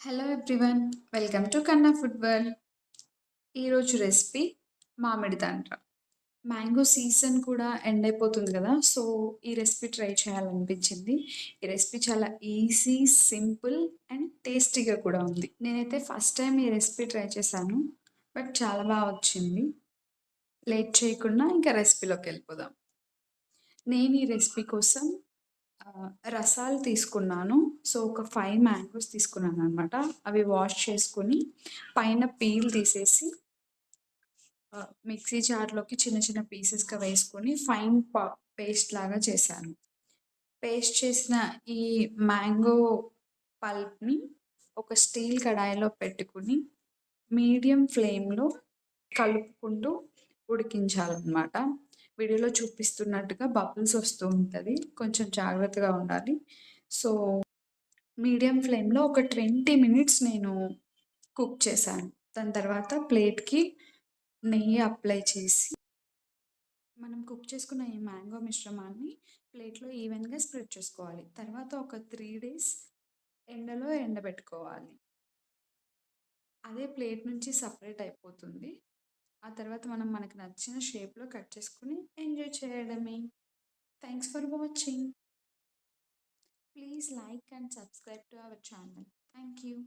Hello everyone. Welcome to కన్నా food world. ఈరోజు recipe మామిడి తాండ్ర. మ్యాంగో సీజన్ కూడా ఎండ్ అయిపోతుంది కదా! సో, ఈ రెసిపీ ట్రై చేయాలనిపించింది. ఈ రెసిపీ చాలా ఈజీ, సింపుల్ అండ్ టేస్టీగా కూడా ఉంది. నేనైతే ఫస్ట్ టైం ఈ రెసిపీ ట్రై చేశాను. బట్ చాలా వచ్చింది. లేట్ చేయకుండా ఇంకా రెసిపీలోకెళ్ళిపోదాం. నేను ఈ రెసిపీ కోసం రసాలు తీసుకున్నాను. సో, ఒక 5 మ్యాంగోస్ తీసుకున్నాననమాట. అవి వాష్ చేసుకొని, పైన పీల్ తీసేసి మిక్సీ జార్‌లోకి చిన్న చిన్న పీసెస్‌గా వేసుకొని ఫైన్ పేస్ట్ లాగా చేశాను. పేస్ట్ చేసిన ఈ మ్యాంగో పల్ప్‌ని ఒక స్టీల్ కడాయిలో పెట్టుకొని, మీడియం ఫ్లేమ్‌లో కలుపుకుంటూ ఉడికించాలనమాట. వీడియోలో చూపిస్తున్నట్టుగా బబుల్స్ వస్తూ ఉంటది. కొంచెం జాగ్రత్తగా ఉండాలి. సో, మీడియం ఫ్లేమ్‌లో ఒక 20 మినిట్స్ నేను కుక్ చేశాను. దాని తర్వాత ప్లేట్‌కి నెయ్యి అప్లై చేసి, మనం కుక్ చేసుకున్న ఈ మ్యాంగో మిశ్రమాన్ని ప్లేట్‌లో ఈవెన్‌గా స్ప్రెడ్ చేసుకోవాలి. తర్వాత ఒక 3 డేస్ ఎండలో ఎండబెట్టుకోవాలి. అదే ప్లేట్ నుంచి సెపరేట్ అయిపోతుంది. ఆ తర్వాత మనం మనకు నచ్చిన షేప్‌లో కట్ చేసుకొని ఎంజాయ్ చేయడమే. Thanks for watching. Please like and subscribe to our channel. Thank you.